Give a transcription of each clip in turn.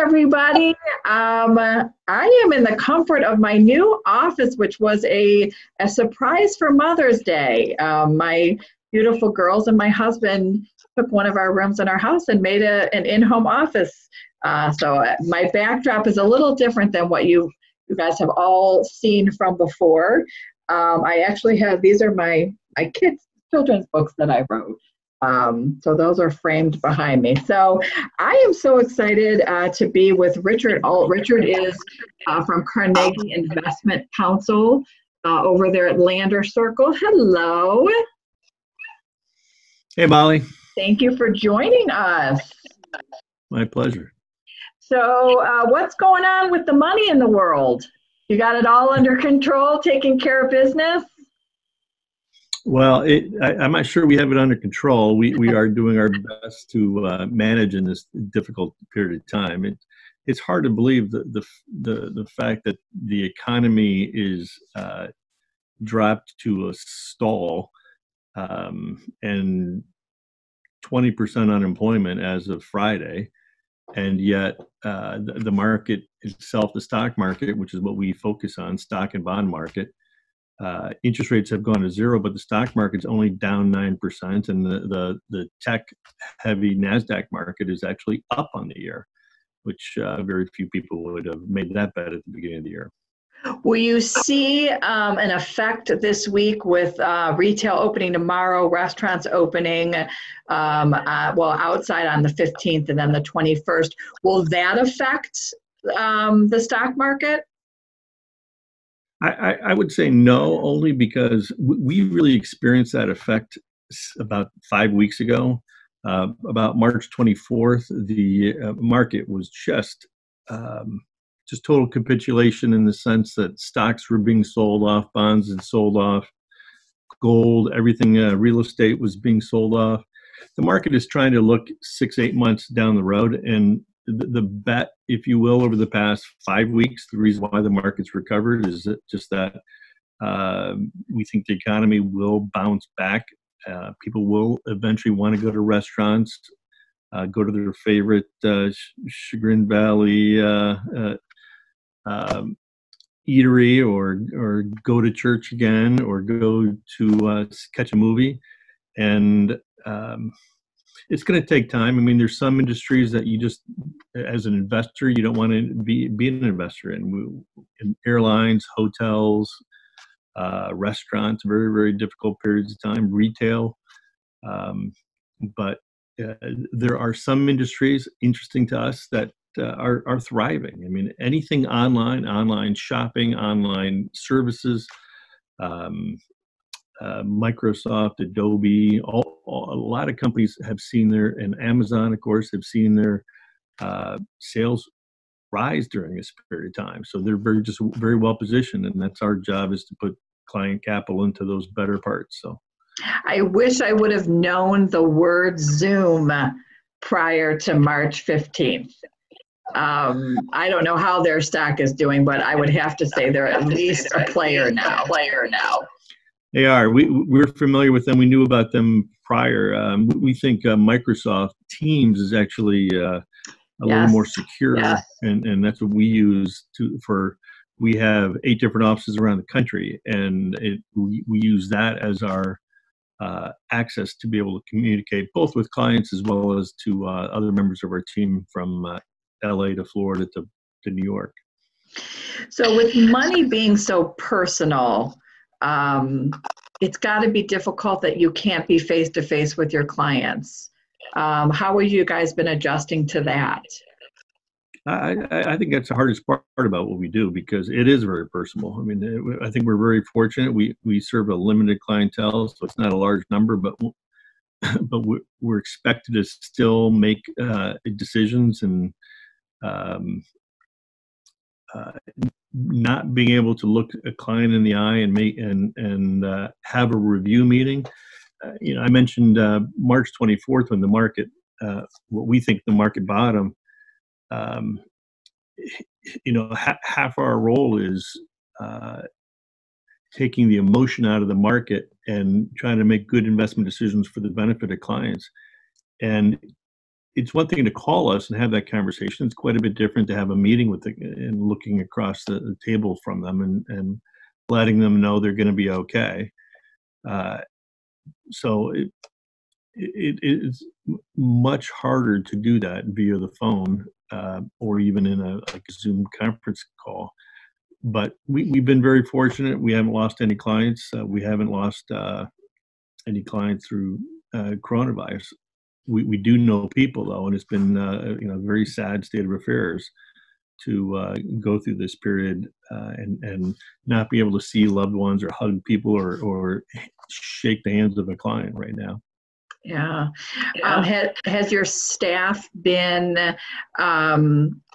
everybody. I am in the comfort of my new office, which was a surprise for Mother's Day. My beautiful girls and my husband took one of our rooms in our house and made an in-home office. So my backdrop is a little different than what you guys have all seen from before. I actually have, these are my kids' children's books that I wrote. So those are framed behind me. So I am so excited to be with Richard Alt. Richard is from Carnegie Investment Counsel over there at Lander Circle. Hello. Hey, Molly. Thank you for joining us. My pleasure. So what's going on with the money in the world? You got it all under control, taking care of business? Well, I'm not sure we have it under control. We are doing our best to manage in this difficult period of time. It's hard to believe the fact that the economy is dropped to a stall and 20% unemployment as of Friday, and yet the market itself, the stock market, which is what we focus on, stock and bond market. Interest rates have gone to zero, but the stock market's only down 9%, and the tech-heavy NASDAQ market is actually up on the year, which very few people would have made that bet at the beginning of the year. Will you see an effect this week with retail opening tomorrow, restaurants opening, outside on the 15th and then the 21st? Will that affect the stock market? I would say no, only because we really experienced that effect about 5 weeks ago. About March 24th, the market was just total capitulation in the sense that stocks were being sold off, bonds had sold off, gold, everything, real estate was being sold off. The market is trying to look 6-8 months down the road, and the bet, if you will, over the past 5 weeks, the reason why the market's recovered is just that we think the economy will bounce back. People will eventually want to go to restaurants, go to their favorite Chagrin Valley eatery, or go to church again, or go to catch a movie. And it's going to take time. I mean, there's some industries that you just, as an investor, you don't want to be an investor in airlines, hotels, restaurants, very, very difficult periods of time, retail. But there are some industries interesting to us that are thriving. I mean, anything online shopping, online services, Microsoft, Adobe, a lot of companies have seen and Amazon, of course, have seen their sales rise during this period of time. So they're very well positioned, and that's our job, is to put client capital into those better parts. So I wish I would have known the word Zoom prior to March 15th. I don't know how their stock is doing, but I would have to say they're at least a player now. They are. We're familiar with them. We knew about them prior. We think Microsoft Teams is actually a little more secure, and that's what we use we have 8 different offices around the country, and we use that as our access to be able to communicate both with clients as well as to other members of our team from LA to Florida to New York. So with money being so personal, it's got to be difficult that you can't be face-to-face with your clients. How have you guys been adjusting to that? I think that's the hardest part about what we do, because it is very personal. I mean, I think we're very fortunate. We serve a limited clientele, so it's not a large number, but we're expected to still make decisions, and not being able to look a client in the eye and have a review meeting. I mentioned March 24th, when the market, what we think the market bottom. Half our role is taking the emotion out of the market and trying to make good investment decisions for the benefit of clients. And it's one thing to call us and have that conversation. It's quite a bit different to have a meeting with and looking across the table from them and letting them know they're going to be okay. So it is much harder to do that via the phone or even in a Zoom conference call. But we've been very fortunate. We haven't lost any clients. We haven't lost any clients through coronavirus. We do know people, though, and it's been a very sad state of affairs to go through this period and not be able to see loved ones or hug people or shake the hands of a client right now. Yeah. Has your staff been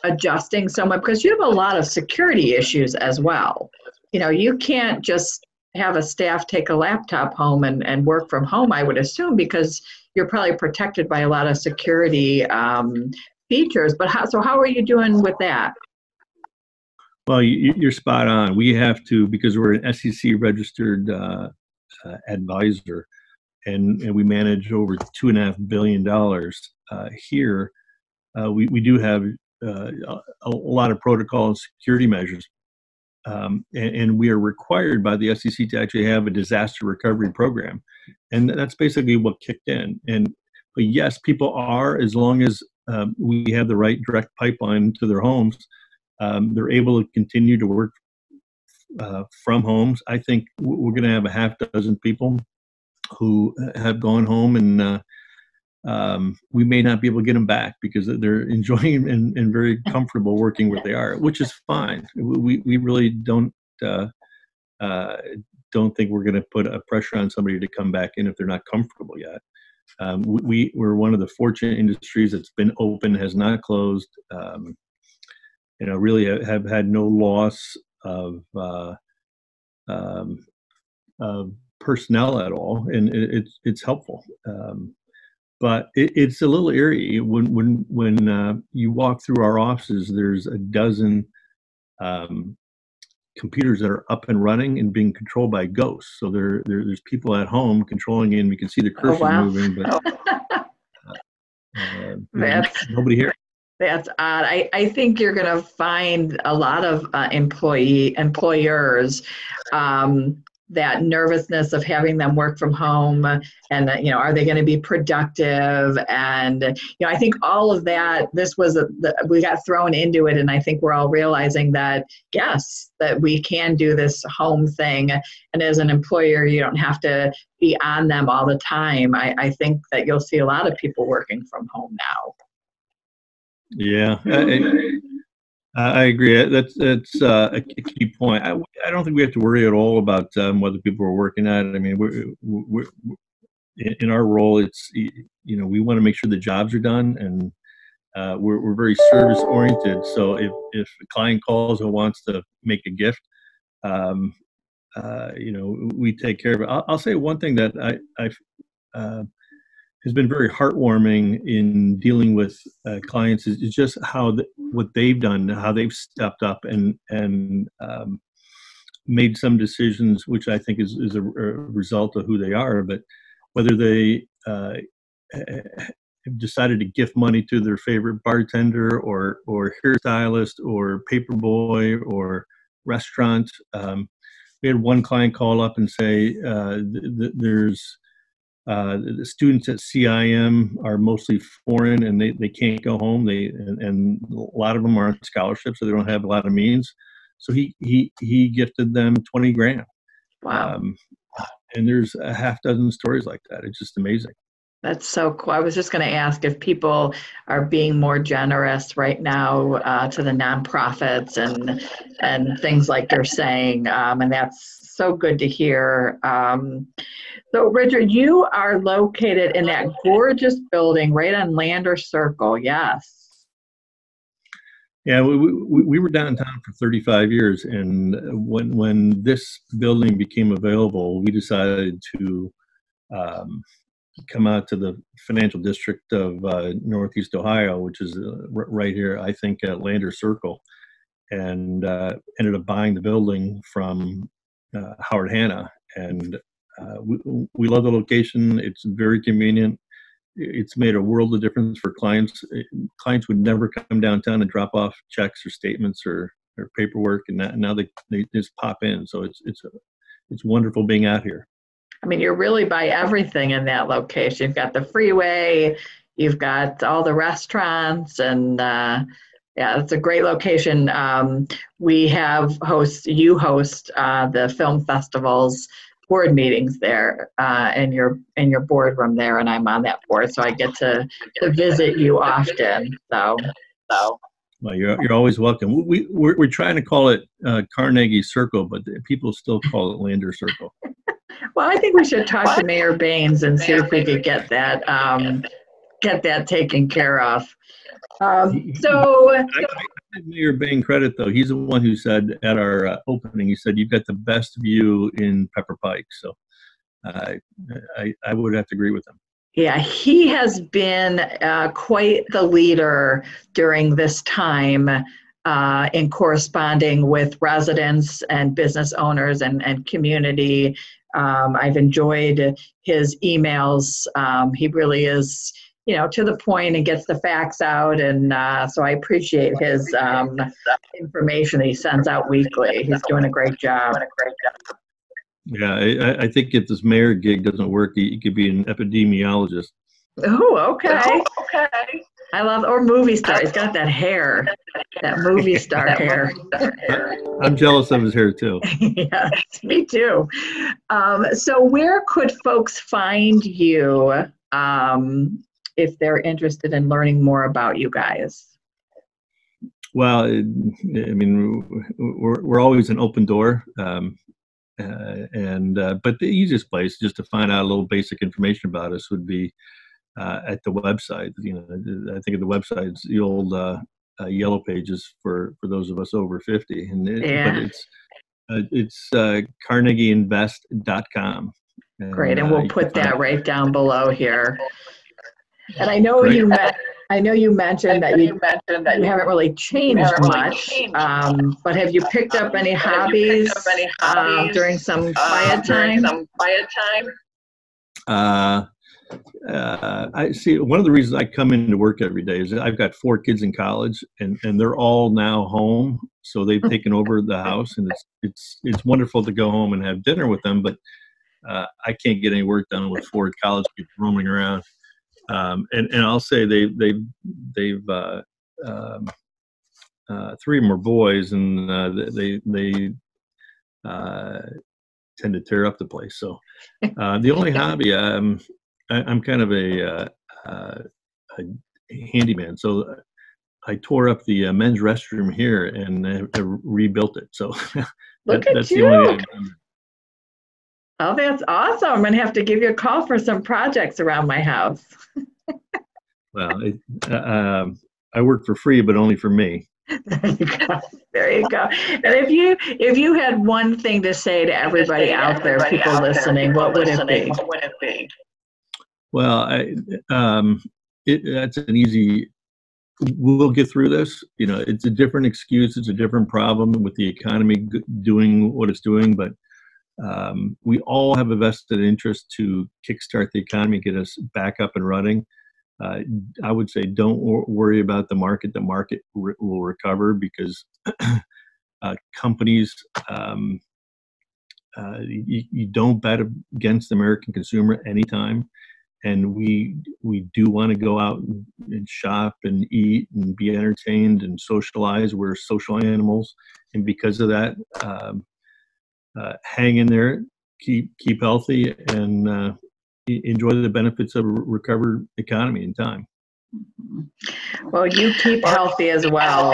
adjusting somewhat? Because you have a lot of security issues as well. You can't just have a staff take a laptop home and work from home, I would assume, because you're probably protected by a lot of security features. But how are you doing with that? Well, you're spot on. We have to, because we're an SEC registered advisor, and we manage over $2.5 billion here. We do have a lot of protocol and security measures, and we are required by the SEC to actually have a disaster recovery program, and that's basically what kicked in. But yes, people are, as long as we have the right direct pipeline to their homes, they're able to continue to work from homes. I think we're going to have a half dozen people who have gone home, and we may not be able to get them back because they're enjoying and very comfortable working where they are, which is fine. We really don't think we're going to put a pressure on somebody to come back in if they're not comfortable yet. We're one of the fortunate industries that's been open, has not closed. Really have had no loss of personnel at all, and it's helpful. But it's a little eerie when you walk through our offices. There's a dozen computers that are up and running and being controlled by ghosts. So there's people at home controlling it, and we can see the cursor moving, but nobody here. That's odd. I think you're going to find a lot of employers that nervousness of having them work from home, and are they going to be productive? And I think all of that. This was we got thrown into it, and I think we're all realizing that yes, that we can do this home thing, and as an employer, you don't have to be on them all the time. I think that you'll see a lot of people working from home now. Yeah, I agree. That's a key point. I don't think we have to worry at all about whether people are working at it. I mean, we're in our role. It's we want to make sure the jobs are done, and we're very service oriented. So if a client calls and wants to make a gift, we take care of it. I'll say one thing that has been very heartwarming in dealing with clients is just what they've done, how they've stepped up and made some decisions, which I think is a result of who they are. But whether they have decided to gift money to their favorite bartender or hairstylist or paperboy or restaurant. We had one client call up and say there's the students at CIM are mostly foreign, and they can't go home. And a lot of them are on scholarships, so they don't have a lot of means. So he gifted them $20,000. Wow! And there's a half dozen stories like that. It's just amazing. That's so cool. I was just going to ask if people are being more generous right now to the nonprofits and things like you're saying, and that's so good to hear. So, Richard, you are located in that gorgeous building right on Lander Circle. Yes. Yeah, we were downtown for 35 years, and when this building became available, we decided to come out to the financial district of Northeast Ohio, which is right here, I think, at Lander Circle, and ended up buying the building from Howard Hanna. And we love the location. It's very convenient. it's made a world of difference for clients. Clients would never come downtown and drop off checks or statements or paperwork, and now they just pop in. So it's wonderful being out here. I mean, you're really by everything in that location. You've got the freeway, you've got all the restaurants, and yeah, it's a great location. You host the film festival's board meetings there in your boardroom there, and I'm on that board, so I get to visit you often. So. Well, you're always welcome. We're trying to call it Carnegie Circle, but people still call it Lander Circle. Well, I think we should talk to Mayor Baines and see if we could get that taken care of. I give Mayor Bain credit, though. He's the one who said at our opening, he said, "You've got the best view in Pepper Pike." So I would have to agree with him. Yeah, he has been quite the leader during this time in corresponding with residents and business owners and community. I've enjoyed his emails. He really is, to the point and gets the facts out. And so I appreciate his information that he sends out weekly. He's doing a great job. Yeah, I think if this mayor gig doesn't work, he could be an epidemiologist. Oh, okay. I love, or movie star. He's got that hair, that movie star hair. I'm jealous of his hair too. Yes, me too. So where could folks find you if they're interested in learning more about you guys? Well, I mean, we're always an open door. But the easiest place just to find out a little basic information about us would be at the website. I think of the website, it's the old yellow pages for those of us over 50. But it's carnegieinvest.com. Great, and we'll put that right down below here. And I know you mentioned that you haven't really changed much, but have you picked up any hobbies during some quiet time? I see. One of the reasons I come into work every day is I've got 4 kids in college, and they're all now home, so they've taken over the house, and it's wonderful to go home and have dinner with them. But I can't get any work done with 4 college kids roaming around. And I'll say they've 3 of them are boys, and they tend to tear up the place. So the only hobby, I'm kind of a handyman. So I tore up the men's restroom here and rebuilt it. So that's you. The only thing I've done. Oh, that's awesome. I'm going to have to give you a call for some projects around my house. Well, I work for free, but only for me. There you go. And if you had one thing to say to everybody out there, people listening, what would it be? Well, that's an easy. We'll get through this. It's a different excuse. It's a different problem with the economy doing what it's doing, but we all have a vested interest to kickstart the economy, get us back up and running. I would say don't worry about the market. The market will recover because companies, you don't bet against the American consumer anytime. And we do want to go out and shop and eat and be entertained and socialize. We're social animals. And because of that, hang in there, keep healthy, and enjoy the benefits of a recovered economy in time. Well, you keep healthy as well.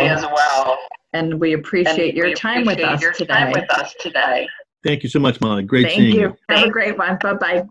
And we appreciate your time with us today. Thank you so much, Molly. Great seeing you. Thank you. Have a great one. Bye-bye.